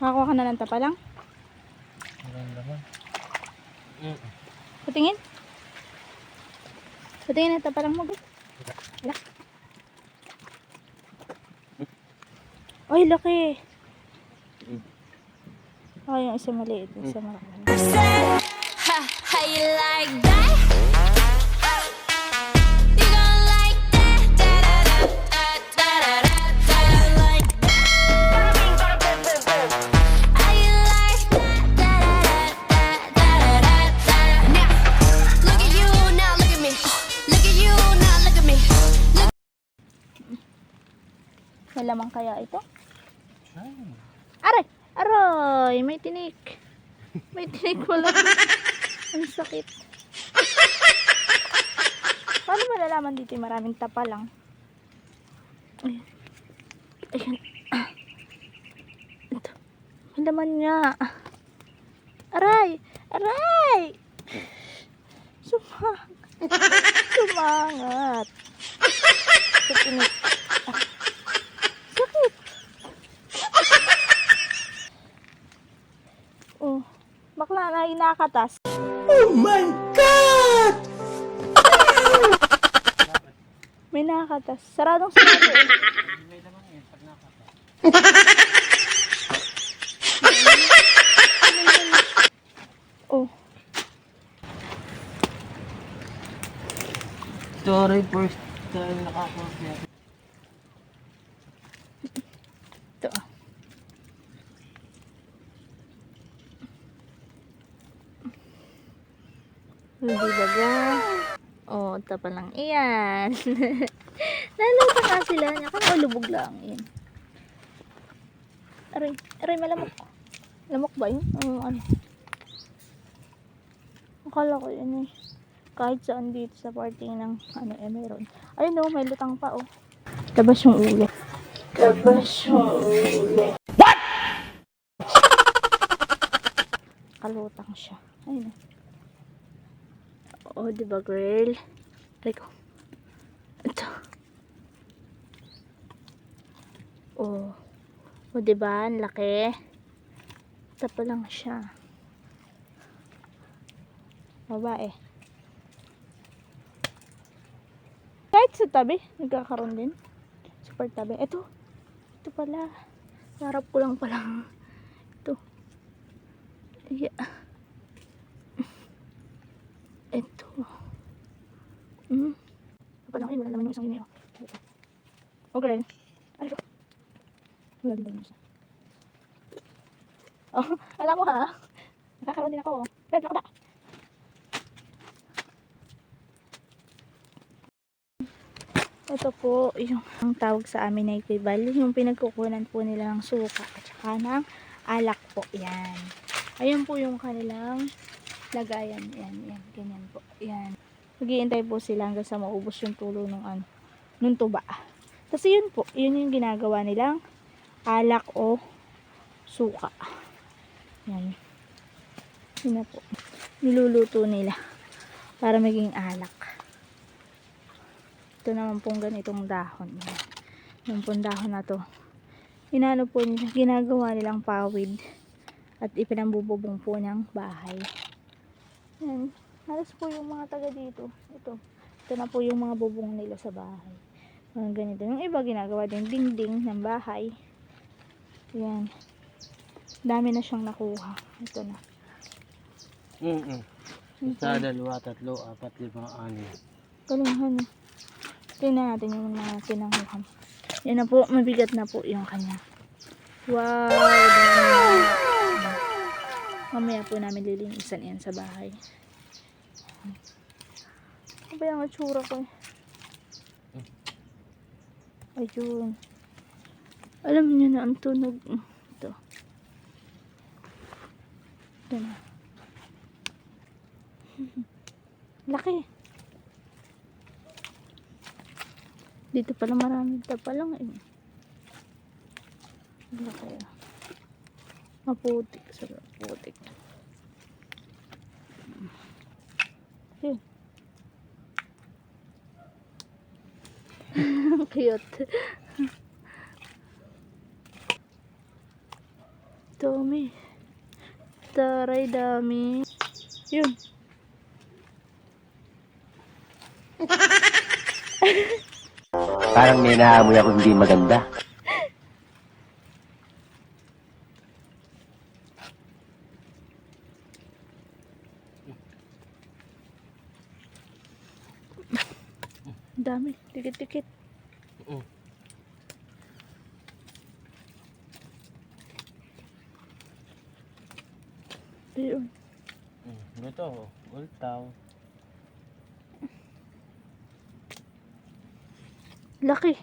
Nakakuha ka na ng tapa lang? Walang laman. Patingin? Patingin na tapa lang mo. Wala. Ay, laki. Oh, yung isa maliit. Yung isa malaki. How you like that? You gon' like that? Da-da-da-da-da-da-da. Like that? How you like that? Da-da-da-da-da-da-da. Now, look at you, now look at me. Look at you, now look at me. May lamang kaya ito? Aray! Aray! May tinik. May tinik wala. Ang sakit. Paano malalaman dito yung maraming tapa lang? Ayan. Ayan. Ito. May laman niya. Aray! Aray! Sumangat. Sumangat. Sa tinik. Sakit. Oh. Bakla na inakatas. Oh my God! May nakakatas. Saradong sarado eh. May laman yun pag nakaka. Oh. Sorry, first time nakakuha. Ito ah. Hindi baga. Oh, tapa lang iyan. Lalata nga sila niya. Kaya lubog lang. Yan. Aray, aray malamok. Lamok ba yun? Ano? Akala ko yun eh. Kahit saan dito sa party ng ano eh meron. Ayun oh, may lutang pa oh. Tabas yung ulo. Tabas yung ulo. What? Kalutang siya. Ayun oh. Oh, diba girl? Like, ito. Oh. Oh, diba? Ang laki. Ito pa lang siya. Babae. Kahit sa tabi, nagkakaroon din. Super tabi. Ito. Ito pala. Sarap ko lang pala. Ito. Yeah. Ito. Kapalaki, wala naman yung isang yun. Okay. Ay, ito. Wala din isa. Oh, alam mo ha? Nakakaroon din ako. Pwede ako ba? Ito po yung ang tawag sa amin na ikibal. Yung pinagkukunan po nila ng suka at saka ng alak po. Yan. Ayun po yung kanilang lagayan. Yan, yan. Ganyan po. Yan. Maghihintay po sila hanggang sa maubos yung tulo ng ano, nung tuba. Kasi yun po, yun yung ginagawa nilang alak o suka. Yan. Yun na po. Niluluto nila para maging alak. Ito naman pong ganitong dahon. Yung pong dahon na to. Inano po nila, ginagawa nilang pawid at ipinambububong po ng bahay. Yan. Halos po yung mga taga dito. Ito na po yung mga bubong nila sa bahay. Mga ganito. Yung iba ginagawa din dingding ng bahay. Yan. Dami na siyang nakuha. Ito na. Isa, dalawa, tatlo, apat, lima, anim. Kalunghan na. Tingnan natin yung mga pinanguhan. Yan na po. Mabigat na po yung kanya. Wow! Dami. Mamaya po namin lilinisan yan sa bahay. Ano ba yung atsura ko eh? Ayun. Alam niyo na ang tunog. Ito. Ito na. Laki. Dito pala marami pa lang eh. Laki ah. Maputik. Sarap putik. Yun. Cute. Ito Dami. Taray, dami. Yun. Parang may naamoy ako hindi maganda. Dami. Dikit-dikit. Ayun. Ito, ultaw. Laki.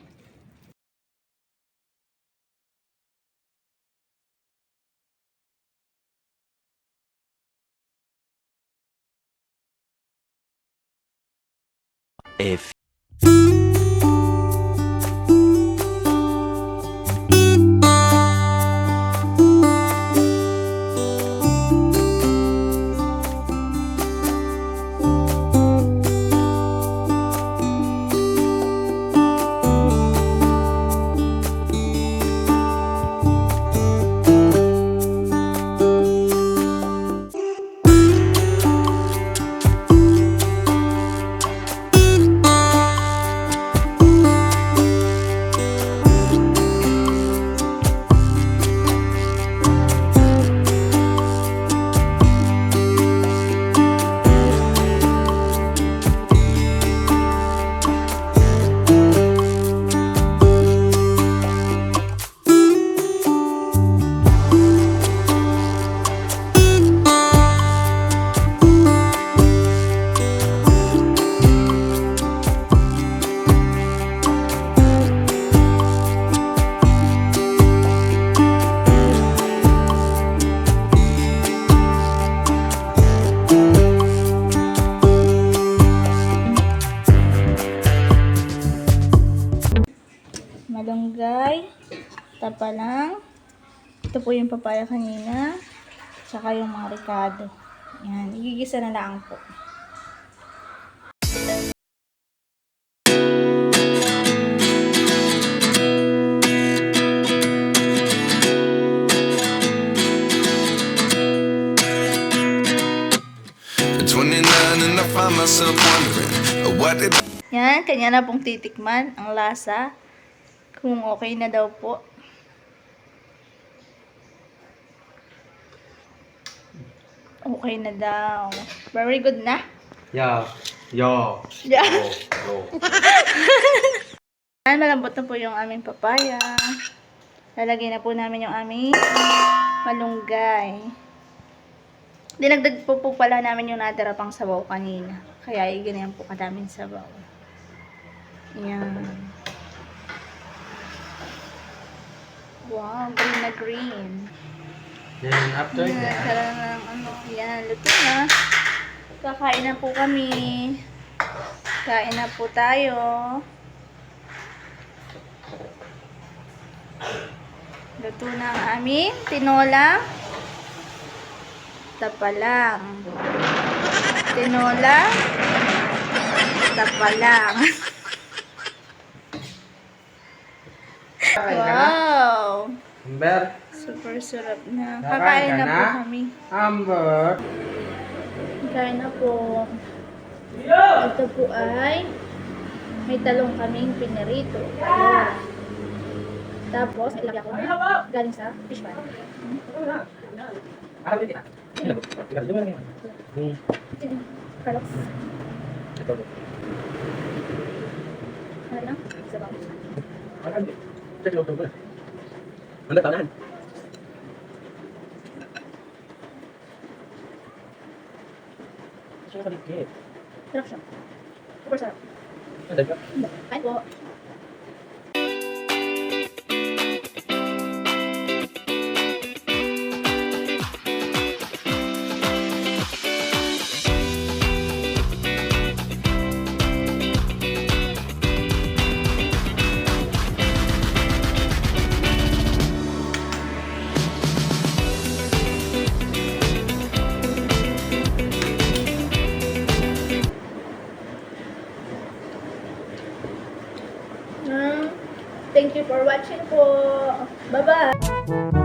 If Malunggay. Tapalang. Ito po yung papaya kanina. Tsaka yung mga ricado. Yan. Igigisa na lang po. At 29 and I find myself wondering what did Yan. Kanya na pong titikman ang lasa. Kung okay na daw po. Okay na daw. Very good na. Yeah. Yo. Yeah. Yo. Yan, malambot na po yung aming papaya. Lalagay na po namin yung aming malunggay. Dinagdag po pala namin yung natira pang sabaw kanina. Kaya ganyan po kadaming sabaw. Yan. Wow, green na green. Then after Yan, that, sarap ng ano. Yan, luto na. Kakain na po kami. Kain na po tayo. Luto na ang aming tinola. Tapalang. Tinola. Tapalang. Wow! Amber. Super sarap na. Kakain Kakain ka na po na? kami. Amber. Kain na po. Ito po ay may talong kaming pinirito. Ayan. Tapos, ilagay ko na galing sa fish pan. Carlos. Ano lang? Sabaw. Sarap siya. Super sarap. Kain po. Thank you for watching po. Bye-bye.